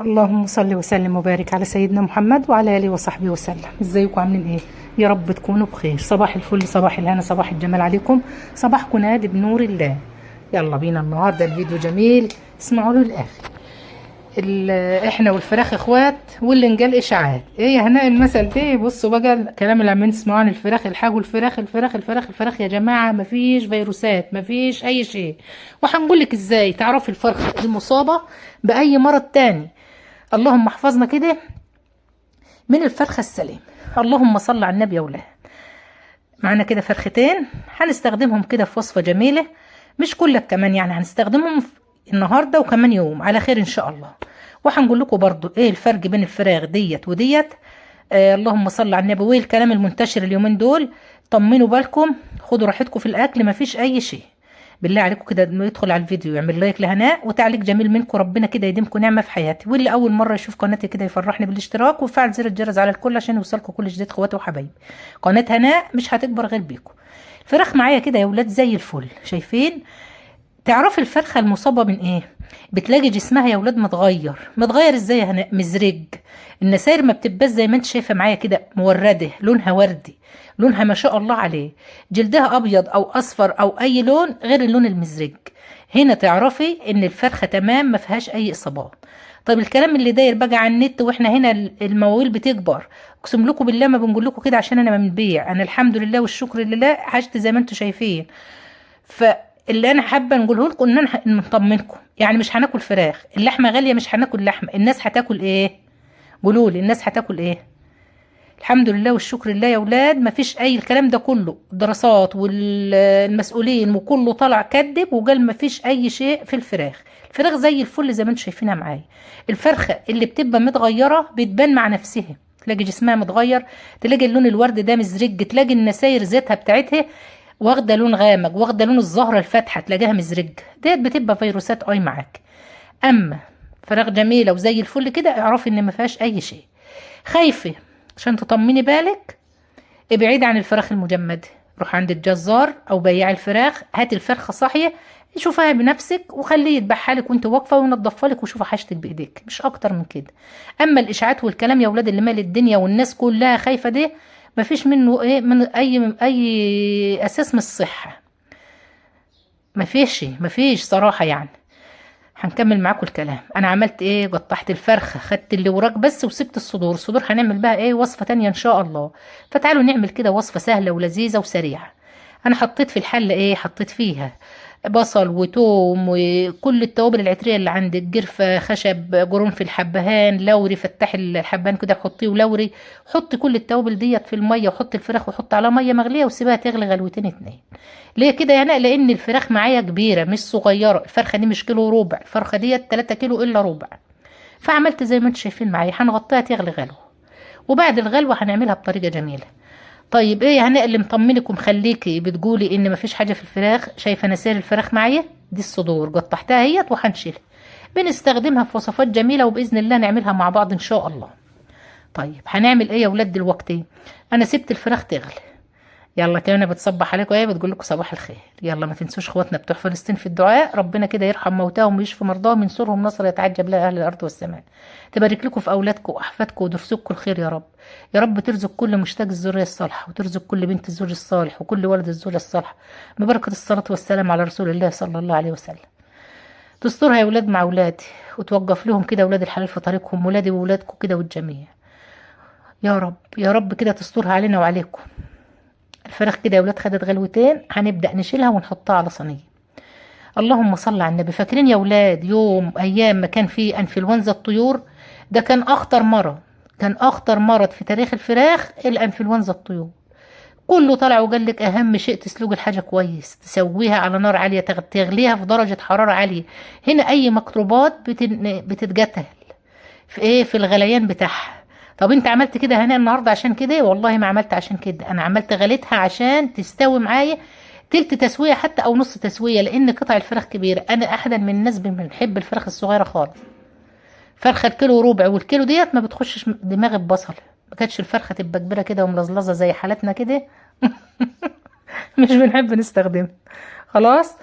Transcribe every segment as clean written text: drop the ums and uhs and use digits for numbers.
اللهم صل وسلم وبارك على سيدنا محمد وعلى اله وصحبه وسلم. ازيكم عاملين ايه؟ يا رب تكونوا بخير. صباح الفل، صباح الهنا، صباح الجمال عليكم. صباحكم نادي بنور الله. يلا بينا النهارده الفيديو جميل، اسمعوا له للاخر. احنا والفراخ اخوات، واللي نجال اشاعات. ايه يا هناء المثل ده؟ بصوا بقى الكلام اللي عمالين تسمعوه عن الفراخ، الحاجوا الفراخ الفراخ الفراخ الفراخ. يا جماعه مفيش فيروسات، مفيش اي شيء. وهنقول لك ازاي تعرفي الفرخه المصابه باي مرض تاني. اللهم احفظنا كده من الفرخة السليم. اللهم صل على النبي يا ولاد. معانا كده فرختين هنستخدمهم كده في وصفة جميلة، مش كلك كمان، يعني هنستخدمهم النهاردة وكمان يوم على خير ان شاء الله. وهنقول لكم برضو ايه الفرق بين الفراخ ديت وديت. اللهم صل على النبي. وايه الكلام المنتشر اليومين دول؟ طمنوا بالكم، خدوا راحتكم في الاكل، مفيش اي شيء. بالله عليكم كده انه يدخل على الفيديو يعمل لايك لهناء وتعليق جميل منكم، ربنا كده يديمكم نعمه في حياتي. واللي اول مره يشوف قناتي كده يفرحني بالاشتراك وفعل زر الجرس على الكل عشان يوصلكم كل جديد. اخواتي وحبايبي، قناه هناء مش هتكبر غير بيكم. الفراخ معايا كده يا ولاد زي الفل، شايفين؟ تعرفي الفرخه المصابه من ايه؟ بتلاقي جسمها يا ولاد متغير. متغير ازاي يا هناء؟ مزرج. النساير ما بتبقاش زي ما انت شايفه معايا كده مورده، لونها وردي، لونها ما شاء الله عليه. جلدها ابيض او اصفر او اي لون غير اللون المزرج. هنا تعرفي ان الفرخه تمام ما فيهاش اي اصابات. طيب الكلام اللي داير بقى على النت واحنا هنا المواويل بتكبر، اقسم لكم بالله ما بنقول لكم كده عشان انا ما بنبيع. انا الحمد لله والشكر لله حاجتي زي ما انتم شايفين. فاللي انا حابه نقوله لكم ان انا نطمنكم، يعني مش هناكل فراخ، اللحمه غاليه مش هناكل لحمه. الناس هتاكل ايه؟ قولوا لي الناس هتاكل ايه؟ الحمد لله والشكر لله يا ولاد، مفيش اي الكلام ده كله دراسات والمسؤولين وكله طلع كذب وقال مفيش اي شيء في الفراخ. الفراخ زي الفل زي ما انتم شايفينها معايا. الفرخه اللي بتبقى متغيره بتبان مع نفسها، تلاقي جسمها متغير، تلاقي اللون الورد ده مزرج، تلاقي النساير ذاتها بتاعتها واخده لون غامق، واخده لون الزهره الفاتحه، تلاقيها مزرج. ديت بتبقى فيروسات اي معاك. اما فراخ جميله وزي الفل كده اعرفي ان ما فيهاش اي شيء. خايفه عشان تطمني بالك، ابعدي عن الفراخ المجمده. روح عند الجزار او بياع الفراخ، هات الفرخه صاحيه، شوفها بنفسك وخليه يذبحها لك وانت واقفه وينضفها لك وشوفي حاجتك بايديك، مش اكتر من كده. اما الاشاعات والكلام يا ولاد اللي مال الدنيا والناس كلها خايفه ده، مفيش منه ايه، من اي اساس من الصحه. مفيش صراحه يعني. هنكمل معاكم الكلام. انا عملت ايه؟ قطعت الفرخه، خدت اللي وراك بس وسبت الصدور. الصدور هنعمل بها ايه؟ وصفه تانية ان شاء الله. فتعالوا نعمل كده وصفه سهله ولذيذه وسريعه. انا حطيت في الحله ايه؟ حطيت فيها بصل وتوم وكل التوابل العطريه اللي عندك، جرفه، خشب، قرنفل، الحبهان، لوري. فتحي الحبهان كده حطيه ولوري. حطي كل التوابل ديت في الميه وحطي الفراخ وحطي على ميه مغليه وسيبها تغلي غلوتين اتنين. ليه كده يا ناء؟ لان الفراخ معايا كبيره مش صغيره. الفرخه دي مش كيلو وربع، الفرخه ديت 3 كيلو الا ربع. فعملت زي ما انتم شايفين معايا، هنغطيها تغلي غلوه، وبعد الغلوه هنعملها بطريقه جميله. طيب ايه يا هناء اللي مطمنك ومخليكي بتقولي ان مفيش حاجه في الفراخ؟ شايفه نسير الفراخ معايا دي؟ الصدور قطعتها اهيت وهنشيلها. بنستخدمها في وصفات جميله وباذن الله نعملها مع بعض ان شاء الله. طيب هنعمل ايه يا ولاد دلوقتي؟ انا سبت الفراخ تغلي. يلا كده بتصبح عليكم ايه، بتقول لكم صباح الخير. يلا ما تنسوش اخواتنا بتوع فلسطين في الدعاء، ربنا كده يرحم موتاهم ويشفي مرضاهم وينصرهم نصر يتعجب لها اهل الارض والسماء. تبارك لكم في اولادكم واحفادكم وترزقكم الخير يا رب. يا رب ترزق كل مشتاق الذريه الصالحه، وترزق كل بنت الزوج الصالح وكل ولد الزوجه الصالحه، ببركه الصلاه والسلام على رسول الله صلى الله عليه وسلم. تسترها يا ولاد مع اولادي، وتوقف لهم كده ولاد الحلال في طريقهم، ولادي وولادكم كده والجميع. يا رب يا رب كده تسترها علينا وعليكم. الفراخ كده يا ولاد خدت غلوتين، هنبدأ نشيلها ونحطها على صينية. اللهم صل على النبي. فاكرين يا ولاد ايام ما كان في انفلونزا الطيور؟ ده كان اخطر مرض، كان اخطر مرض في تاريخ الفراخ الانفلونزا الطيور. كله طلع وقال لك اهم شيء تسلق الحاجه كويس، تسويها على نار عاليه، تغليها في درجه حراره عاليه. هنا اي ميكروبات بتتجتل في ايه؟ في الغليان بتاعها. طب انت عملت كده هنا النهارده عشان كده؟ والله ما عملت عشان كده، انا عملت غليتها عشان تستوي معايا تلت تسويه حتى او نص تسويه، لان قطع الفراخ كبيره. انا احدا من الناس بنحب الفراخ الصغيره خالص. فرخه الكيلو وربع والكيلو ديت ما بتخشش دماغي ببصل. ما كانتش الفرخه تبقى كبيره كده وملزلزه زي حالتنا كده. مش بنحب نستخدمها. خلاص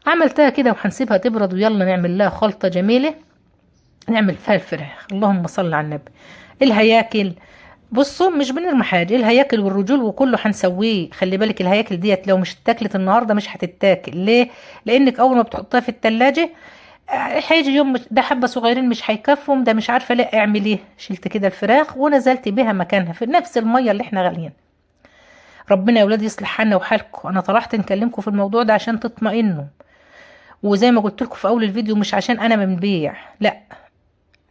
عملتها كده وهنسيبها تبرد، ويلا نعمل لها خلطه جميله. نعمل فيها الفراخ. اللهم صل على النبي. الهياكل، بصوا مش بنرمي حاجه، الهياكل والرجول وكله هنسويه. خلي بالك الهياكل ديت لو مش اتاكلت النهارده مش هتتاكل. ليه؟ لانك اول ما بتحطها في التلاجة هيجي يوم ده حبه صغيرين مش هيكفهم، ده مش عارفه. لا اعمل ايه، شلت كده الفراخ ونزلت بيها مكانها في نفس الميه اللي احنا غاليين. ربنا يا ولاد يصلح حالنا وحالكم. انا طلعت نكلمكم في الموضوع ده عشان تطمئنوا، وزي ما قلت لكم في اول الفيديو مش عشان انا من بيع، لا.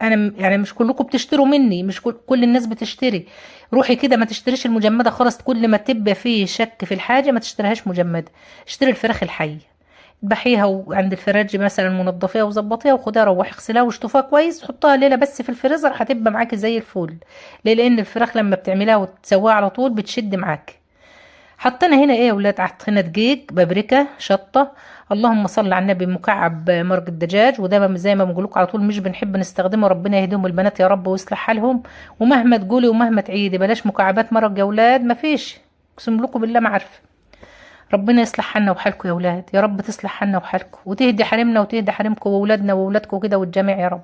انا يعني مش كلكم بتشتروا مني، مش كل الناس بتشتري. روحي كده ما تشتريش المجمده خالص. كل ما تبقى فيه شك في الحاجه ما تشتريهاش مجمده، اشتري الفراخ الحيه. اذبحيها وعند الفراج مثلا منضفيها وظبطيها، وخديها روحي اغسليها واشطفيها كويس، حطها ليله بس في الفريزر هتبقى معاكي زي الفل. ليه؟ لان الفراخ لما بتعمليها وتسويها على طول بتشد معاكي. حطينا هنا ايه يا ولاد؟ حطينا دقيق، بابريكا، شطه. اللهم صل على النبي. مكعب مرق الدجاج، وده زي ما بنقول لكم على طول مش بنحب نستخدمه. ربنا يهديهم البنات يا رب ويصلح حالهم. ومهما تقولي ومهما تعيدي بلاش مكعبات مرق يا ولاد، مفيش. اقسم لكم بالله ما عارفه. ربنا يصلح حالنا وحالكم يا ولاد، يا رب تصلح حالنا وحالكم وتهدي حريمنا وتهدي حريمكم واولادنا واولادكم كده والجميع يا رب.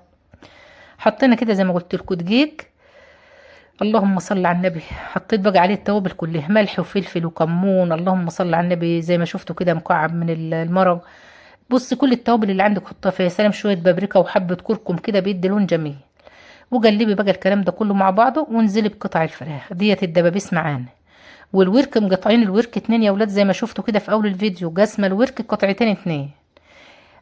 حطينا كده زي ما قلت لكم دقيق. اللهم صل على النبي. حطيت بقى عليه التوابل كلها، ملح وفلفل وكمون. اللهم صل على النبي. زي ما شفتوا كده مكعب من المرق. بص كل التوابل اللي عندك حطها فيها. سلام شويه بابريكا وحبه كركم كده بيدي لون جميل. وقلبي بقى الكلام ده كله مع بعضه، وانزلي بقطع الفراخ ديت الدبابيس معانا. والورك مقطعين الورك اتنين يا ولاد زي ما شفتوا كده في اول الفيديو. قسمه الورك قطعتين اتنين.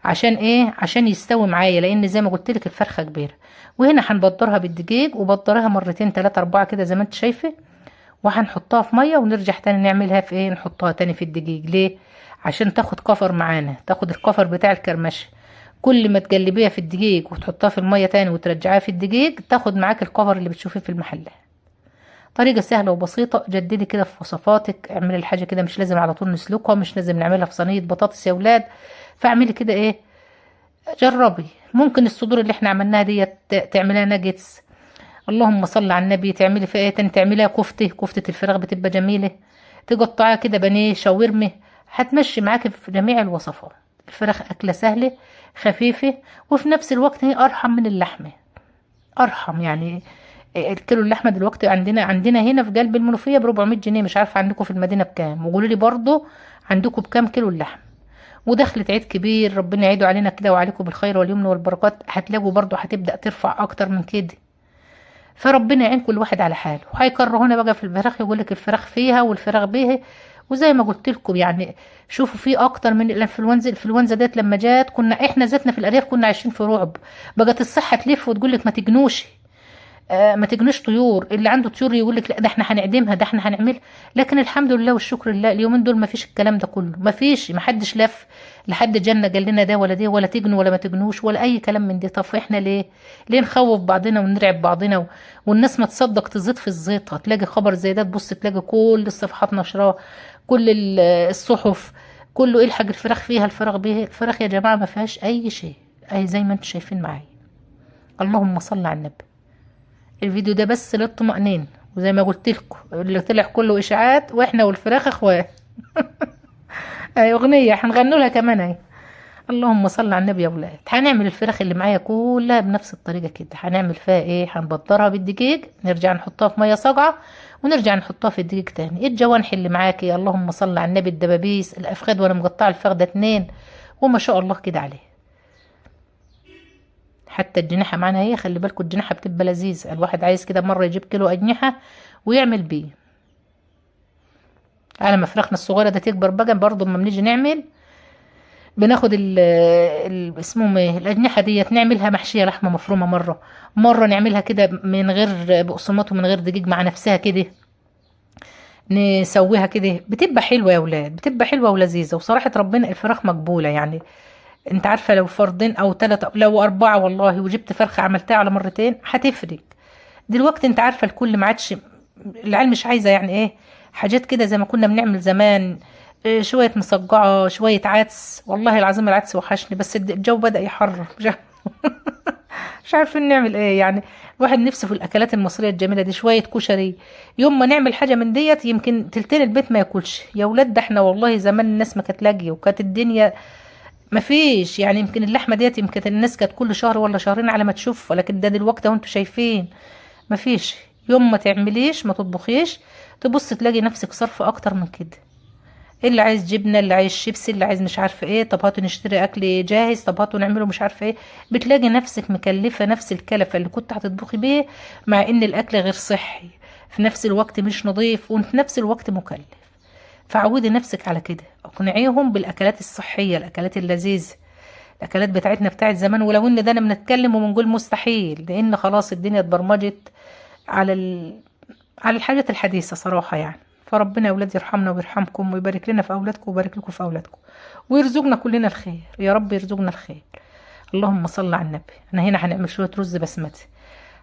عشان ايه؟ عشان يستوي معايا، لان زي ما قلت لك الفرخه كبيره. وهنا هنبدرها بالدقيق، وبدرها مرتين 3 4 كده زي ما انت شايفه. وهنحطها في ميه ونرجع تاني نعملها في ايه، نحطها تاني في الدقيق. ليه؟ عشان تاخد كفر معانا، تاخد الكفر بتاع الكرمشه. كل ما تقلبيها في الدقيق وتحطها في الميه تاني وترجعيها في الدقيق تاخد معاك الكفر اللي بتشوفيه في المحلات. طريقه سهله وبسيطه. جددي كده في وصفاتك، اعملي الحاجه كده مش لازم على طول نسلقها، مش لازم نعملها في صينيه بطاطس يا ولاد. فاعملي كده ايه، جربي. ممكن الصدور اللي احنا عملناها ديت تعمليها ناجتس. اللهم صل على النبي. تعملي فيها ايه تاني؟ تعمليها كفتة الفراخ بتبقى جميلة. تقطعيها كده بانيه، شاورمة. هتمشي معاكي في جميع الوصفات. الفراخ أكلة سهلة خفيفة، وفي نفس الوقت هي أرحم من اللحمة. أرحم يعني. الكيلو اللحمة دلوقتي عندنا هنا في قلب المنوفية ب 400 جنيه. مش عارفة عندكم في المدينة بكام، وقولوا لي برضو عندكم بكام كيلو اللحم. ودخلت عيد كبير، ربنا يعيده علينا كده وعليكم بالخير واليمن والبركات. هتلاقوا برضو هتبدأ ترفع أكتر من كده. فربنا يعين كل واحد على حاله. وهيكرهونا بقى في الفراخ، يقول لك الفراخ فيها والفراخ بيها. وزي ما قلت لكم يعني شوفوا في اكتر من الانفلونزا. الانفلونزا ديت لما جات كنا احنا ذاتنا في الارياف كنا عايشين في رعب. بقت الصحه تلف وتقول لك ما تجنوش. ما تجنوش طيور. اللي عنده طيور يقول لك لا ده احنا هنعدمها، ده احنا هنعمل. لكن الحمد لله والشكر لله اليومين دول ما فيش الكلام ده كله. ما فيش، ما حدش لف لحد جنة قال لنا ده ولا ده ولا تجنوا ولا ما تجنوش ولا اي كلام من ده. طب احنا ليه نخوف بعضنا ونرعب بعضنا والناس ما تصدق تزيد في الزيت. هتلاقي خبر زي ده تبص تلاقي كل الصفحات نشراه، كل الصحف كله الحق الفراخ فيها الفراخ بيها. الفراخ يا جماعة ما فيهاش اي شيء، اي زي ما انتم شايفين معايا. اللهم صل على النبي. الفيديو ده بس للطمأنينة، وزي ما قلت لكم اللي طلع كله اشاعات، واحنا والفراخ اخوات. اي اغنيه هنغنوا لها كمان اهي. اللهم صل على النبي يا ولاد. هنعمل الفراخ اللي معايا كلها بنفس الطريقه كده. هنعمل فيها ايه؟ هنبطرها بالدقيق، نرجع نحطها في ميه صاقعه، ونرجع نحطها في الدقيق تاني. الجوانح اللي معاكي اللهم صل على النبي، الدبابيس، الافخاد، وانا مقطعه الفخده 2 وما شاء الله كده عليه. حتى الجناحة معانا هي، خلي بالكم الجناحة بتبقى لذيذة. الواحد عايز كده مرة يجيب كيلو أجنحة ويعمل بيه. على ما فراخنا الصغيرة ده تكبر بقى برضو اما بنيجي نعمل بناخد اسمهم ايه الأجنحة ديت نعملها محشية لحمة مفرومة. مرة نعملها كده من غير بقسماط ومن غير دقيق مع نفسها كده. نسويها كده بتبقى حلوة يا ولاد، بتبقى حلوة ولذيذة. وصراحة ربنا الفراخ مقبولة يعني. انت عارفة لو فردين او 3 لو 4 والله وجبت فرخة عملتها على مرتين هتفرق. دلوقتي انت عارفة الكل ما عادش، العيال مش عايزة يعني ايه حاجات كده زي ما كنا بنعمل زمان. شوية مسقعة شوية عدس. والله العظيم العدس وحشني، بس الجو بدأ يحرر. مش عارفين نعمل ايه يعني. الواحد نفسه في الاكلات المصرية الجميلة دي. شوية كشري، يوم ما نعمل حاجة من ديت يمكن تلتين البيت ما ياكلش يا ولاد. ده احنا والله زمان الناس ما كانت لاقية وكانت الدنيا مفيش يعني، يمكن اللحمه ديت يمكن الناس كانت كل شهر ولا شهرين على ما تشوف، ولكن ده دلوقتي وانتوا شايفين مفيش. يوم ما تعمليش ما تطبخيش تبص تلاقي نفسك صرف اكتر من كده. اللي عايز جبنه، اللي عايز شيبسي، اللي عايز مش عارفه ايه، طب هاتوا نشتري اكل جاهز، طب هاتوا نعمله مش عارفه ايه. بتلاقي نفسك مكلفه نفس الكلفه اللي كنت هتطبخي بيه، مع ان الاكل غير صحي، في نفس الوقت مش نظيف، وفي نفس الوقت مكلف. فعودي نفسك على كده، اقنعيهم بالاكلات الصحيه، الاكلات اللذيذه، الاكلات بتاعتنا بتاعت زمان. ولو ان ده انا بنتكلم وبنقول مستحيل، لان خلاص الدنيا اتبرمجت على على الحاجات الحديثه صراحه يعني. فربنا يا اولاد يرحمنا ويرحمكم، ويبارك لنا في اولادكم، ويبارك لكم في اولادكم، ويرزقنا كلنا الخير يا رب، يرزقنا الخير. اللهم صل على النبي. انا هنا هنعمل شويه رز بسمتي.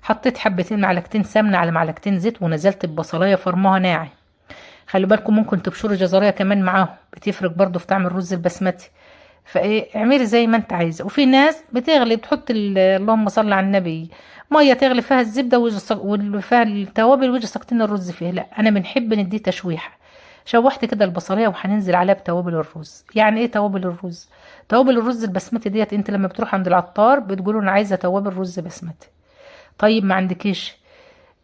حطيت حبتين معلقتين سمنه على معلقتين زيت، ونزلت ببصلايه فرماها ناعم. خلي بالكم ممكن تبشروا جزرية كمان معاهم، بتفرق برضو في طعم الرز البسمتي. فايه اعملي زي ما انت عايزه. وفي ناس بتغلي بتحط اللهم صل على النبي، ميه تغلي فيها الزبده وفيها التوابل ويجي ساقطين الرز فيها. لا انا بنحب نديه تشويحه. شوحت كده البصليه وهننزل عليها بتوابل الرز. يعني ايه توابل الرز؟ توابل الرز البسمتي ديت انت لما بتروح عند العطار بتقولوا انا عايزه توابل رز بسمتي. طيب ما عندكيش،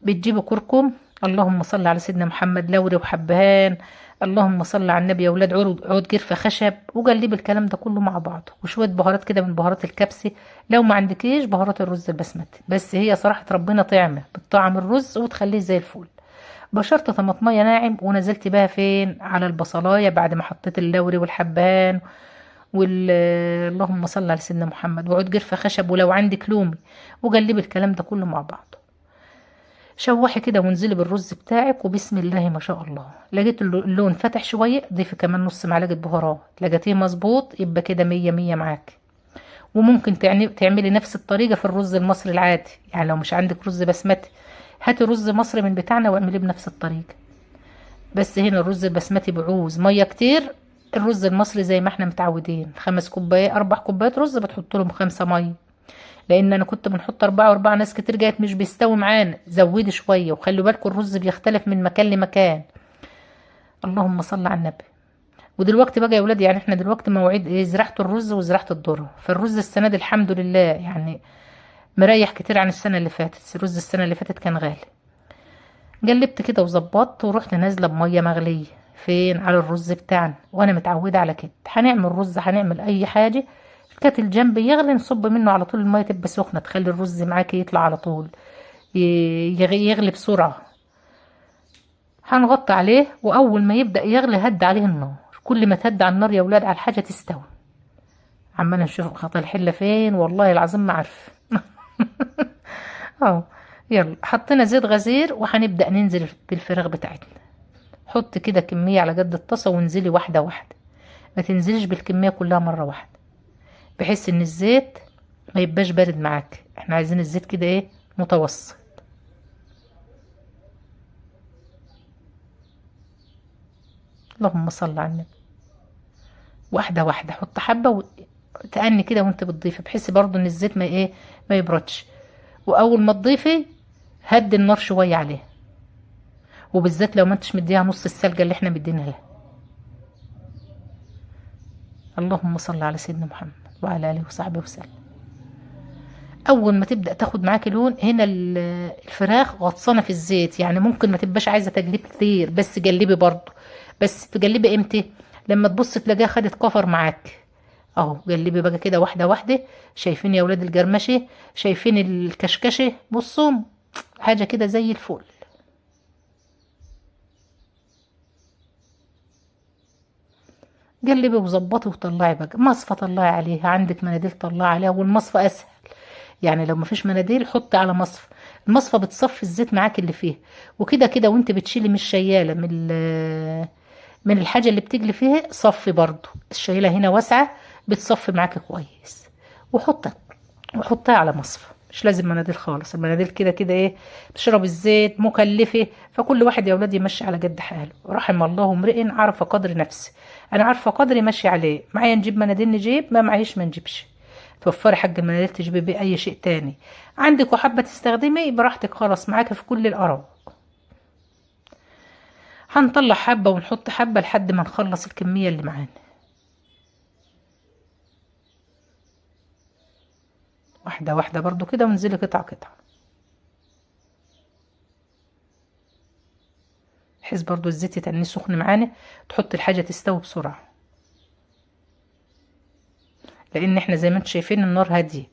بتجيبي كركم، اللهم صل على سيدنا محمد، لوري وحبهان، اللهم صل على النبي يا ولاد، عود قرفة خشب، وقلبي الكلام ده كله مع بعضه، وشوية بهارات كده من بهارات الكبسة. لو ما عندكيش بهارات الرز البسمتي، بس هي صراحة ربنا طعمه بتطعم الرز وتخليه زي الفل. بشرت طماطمية ناعم ونزلت بها فين على البصلاية بعد ما حطيت اللوري والحبهان وال اللهم صل على سيدنا محمد، وعود قرفة خشب، ولو عندك لومي، وقلبي الكلام ده كله مع بعضه. شوحي كده وانزلي بالرز بتاعك، وبسم الله ما شاء الله لقيت اللون فتح شوية، ضيفي كمان نص معلقة بهارات. لقيتيه مظبوط يبقى كده مية مية معاك. وممكن تعملي نفس الطريقة في الرز المصري العادي، يعني لو مش عندك رز بسمتي هاتي رز مصري من بتاعنا واعمليه بنفس الطريقة. بس هنا الرز البسمتي بعوز مية كتير. الرز المصري زي ما احنا متعودين 5 كوبايات 4 كوبايات رز بتحط لهم 5 مية. لان انا كنت بنحط 4 و4، ناس كتير جايت مش بيستوي معانا، زودي شويه. وخلوا بالكم الرز بيختلف من مكان لمكان. اللهم صل على النبي. ودلوقتي بقى يا ولاد، يعني احنا دلوقتي مواعيد ايه؟ زراعه الرز وزراعه الذره. فالرز السنه دي الحمد لله يعني مريح كتير عن السنه اللي فاتت. الرز السنه اللي فاتت كان غالي. قلبت كده وظبطت، ورحت نازله بميه مغليه فين على الرز بتاعنا. وانا متعوده على كده، هنعمل رز هنعمل اي حاجه كانت الجنب يغلي نصب منه على طول، الميه تبقى سخنه تخلي الرز معاكي يطلع على طول، يغلي بسرعه. هنغطي عليه، واول ما يبدا يغلي هد عليه النار. كل ما تهد على النار يا ولاد على الحاجه تستوي. عماله نشوف خط الحله فين، والله العظيم ما عارف. اه. يلا حطينا زيت غزير وهنبدا ننزل بالفراخ بتاعتنا. حط كده كميه على قد الطاسه وانزلي واحده واحده، ما تنزليش بالكميه كلها مره واحده، بحيث ان الزيت ما يبقاش بارد معاك. احنا عايزين الزيت كده ايه، متوسط. اللهم صل على النبي. واحده واحده، حط حبه وتأني كده وانت بتضيفي، بحيث برضو ان الزيت ما ايه، ما يبردش. واول ما تضيفي هدي النار شويه عليه، وبالذات لو ما انتش مديها نص السلقه اللي احنا مدينها لها. اللهم صل على سيدنا محمد وعلى اله وصحبه وسلم. اول ما تبدا تاخد معاكي لون، هنا الفراخ غطسانه في الزيت، يعني ممكن ما تبقاش عايزه تجليب كتير، بس جلبي برضو. بس تجلبي امتى؟ لما تبص تلاقيها خدت كفر معاك. اهو جلبي بقى كده واحده واحده. شايفين يا ولاد الجرمشه؟ شايفين الكشكشه؟ بصوا حاجه كده زي الفل. قلبي وظبطي وطلعي بقى مصفى، طلعي عليها، عندك مناديل طلعي عليها، والمصفى اسهل. يعني لو مفيش مناديل حطي على مصفى. المصفى بتصفي الزيت معاك اللي فيه. وكده كده وانت بتشيلي من الشياله من الحاجه اللي بتجلي فيها، صفي برضو الشياله هنا واسعه، بتصفي معاك كويس. وحطي وحطيها على مصفى. مش لازم مناديل خالص، المناديل كده كده ايه، بتشرب الزيت، مكلفه. فكل واحد يا اولاد يمشي على قد حاله. رحم الله امرئ عرف قدر نفسه. انا عارفه قدري ماشي عليه، معايا نجيب مناديل نجيب، ما معيش ما نجيبش. توفري حق المناديل تجيبي بيه اي شيء تاني. عندك وحابه تستخدمي براحتك خالص، معاكي في كل الاراء. هنطلع حبه ونحط حبه لحد ما نخلص الكميه اللي معانا. واحده واحده برضو كده، وانزلي قطعه قطعه، بحيث برضو الزيت يتنيه سخن معانا، تحط الحاجه تستوي بسرعه، لان احنا زي ما انتم شايفين النار هاديه.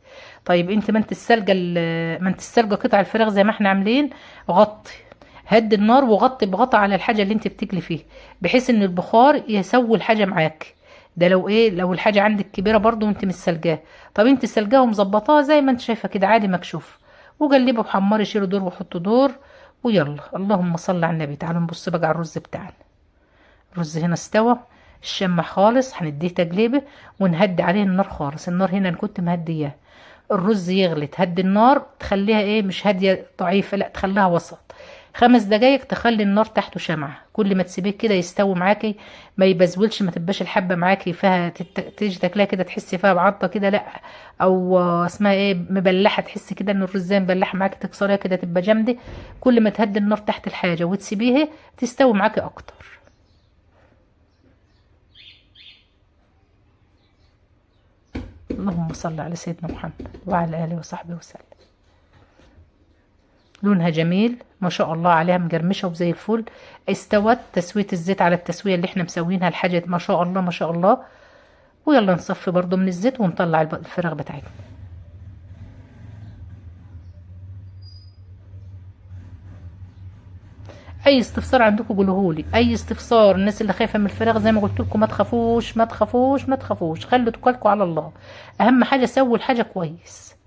طيب انت ما انت السلقه قطع الفراخ زي ما احنا عاملين، غطي، هدي النار وغطي بغطا على الحاجه اللي انت بتجلي فيها، بحيث ان البخار يسوي الحاجه معاك. ده لو ايه، لو الحاجه عندك كبيره برضو وانت مش سلقاها. طب انت سلقاها ومظبطاها زي ما انت شايفه كده عادي مكشوف، وقلبي وحمري، شيلي دور وحطي دور، ويلا. اللهم صل على النبي. تعالوا نبص بقى على الرز بتاعنا. الرز هنا استوى، الشمع خالص، هنديه تقليبه ونهدي عليه النار خالص. النار هنا انا كنت مهدياه. الرز يغلي تهدي النار، تخليها ايه، مش هاديه ضعيفه، لا تخليها وسط. 5 دقايق تخلي النار تحته شمعة، كل ما تسيبيه كده يستوي معاكي، ما يبزولش، ما تبقاش الحبه معاكي فيها تيجي تاكلها كده تحسي فيها بعضه كده، لا. او اسمها ايه، مبلحه، تحسي كده ان الرزايه مبلحه معاكي، تكسريها كده تبقى جامده. كل ما تهدي النار تحت الحاجه وتسيبيها تستوي معاكي اكتر. اللهم صل على سيدنا محمد وعلى آله وصحبه وسلم. لونها جميل ما شاء الله عليها، مجرمشة وزي الفل. استوت تسوية الزيت على التسوية اللي احنا مسوينها، الحاجة ما شاء الله ما شاء الله. ويلا نصفي برضو من الزيت ونطلع الفراخ بتاعتنا. اي استفسار عندكم قولوهولي، اي استفسار. الناس اللي خايفه من الفراخ زي ما قلت لكم، ما تخافوش ما تخافوش ما تخافوش، خلوا توكلكم على الله. اهم حاجه سووا الحاجه كويس.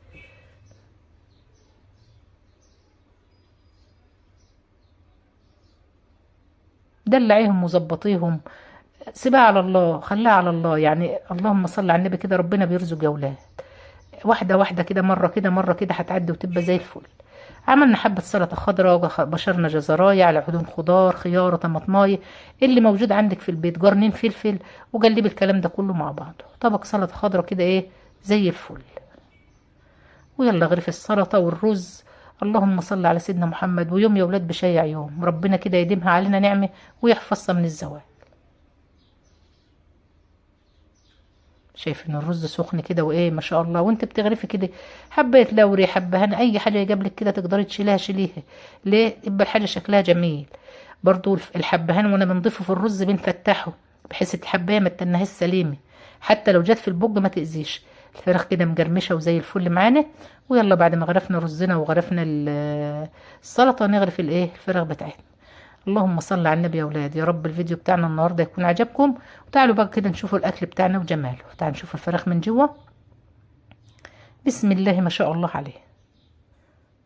دلعيهم وظبطيهم، سيبها على الله، خليها على الله يعني. اللهم صل على النبي كده، ربنا بيرزق يا اولاد. واحده واحده كده، مره كده مره كده، هتعدي وتبقى زي الفل. عملنا حبه سلطه خضراء، بشرنا جزرايه على عدون خضار، خياره، طماطمايه، اللي موجود عندك في البيت، جرنين فلفل، وقلبي الكلام ده كله مع بعضه. طبق سلطه خضراء كده ايه، زي الفل. ويلا غرف السلطه والرز. اللهم صل على سيدنا محمد. ويوم يا ولاد بشيع يوم، ربنا كده يديمها علينا نعمه ويحفظها من الزوال. شايف ان الرز سخن كده وايه ما شاء الله، وانت بتغرفي كده حبه لوري، حبه هنا، اي حاجه يجابلك كده تقدري تشيليها شيليها. ليه؟ يبقى الحاجه شكلها جميل. برضو الحبهان وانا بنضيفه في الرز بنفتحه، بحيث الحبايه ما تنهاش سليمه، حتى لو جت في البوج ما تاذيش. الفراخ كده مجرمشه وزي الفل معانا. ويلا بعد ما غرفنا رزنا وغرفنا السلطه، نغرف الايه، الفراخ بتاعتنا. اللهم صل على النبي يا اولاد. يا رب الفيديو بتاعنا النهارده يكون عجبكم. وتعالوا بقى كده نشوفوا الاكل بتاعنا وجماله. تعالوا نشوف الفراخ من جوه. بسم الله ما شاء الله عليه.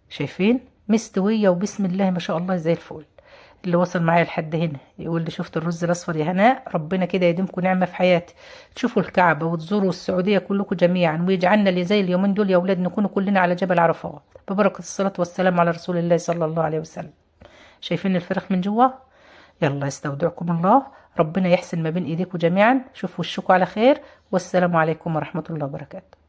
شايفين مستويه، وبسم الله ما شاء الله زي الفل. اللي وصل معايا لحد هنا يقول لي شفت الرز الاصفر يا هناء، ربنا كده يديمكم نعمه في حياتي. تشوفوا الكعبه وتزوروا السعوديه كلكم جميعا، ويجعلنا اللي زي اليومين دول يا اولاد نكونوا كلنا على جبل عرفات، ببركه الصلاه والسلام على رسول الله صلى الله عليه وسلم. شايفين الفراخ من جوه. يلا يستودعكم الله، ربنا يحسن ما بين ايديكم جميعا. شوفوا وشكم على خير، والسلام عليكم ورحمة الله وبركاته.